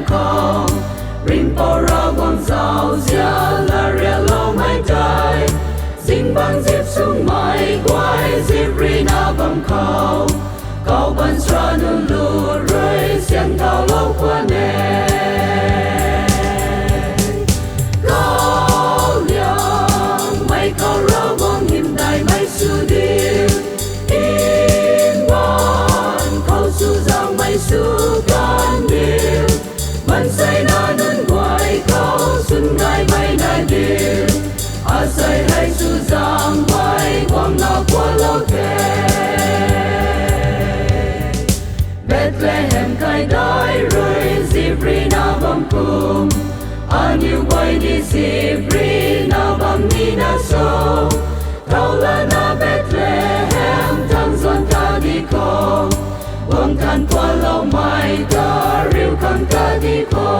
em không ring po ra quang dạo gia là ria lo mai tai dinh băng dịp xuống mai quay dịp rina bầm khâu cầu bắn ra nương lù rơi xiên thao lâu qua nè cao liang mai cao ra quang hiểm đại mai su đi in ban khâu su giang mai su can điêu man say na nun quay khâu xuân ngai mai nai điêu a say hay su giang quay quang na qua lâu kề Bethlehem kai dai rồi Zibrina bam kum Aniu quay đi Zibrina bam ni na so Thâu la na Bethlehem thang doan ta đi ko Quang than qua lâu mai ta riu khăn ta đi ko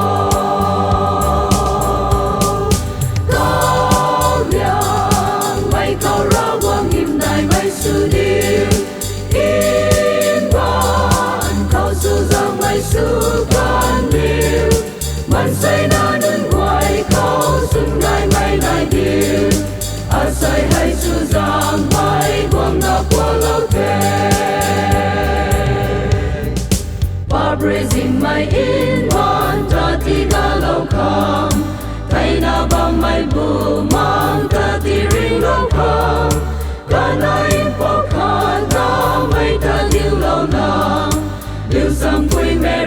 Cao liang mai cao ra quang hiểm đại mai su điêu su can điêu man say na nun quay khâu xuân ngai mai nai điêu a say hay su giang mai quang na qua lâu kề ba brazil mai in ban ta ti ga lâu kham thay na ba mai bu mang ta ti ring lâu kham ca na in po khan ta mai ta điêu lâu na điêu sam quê mẹ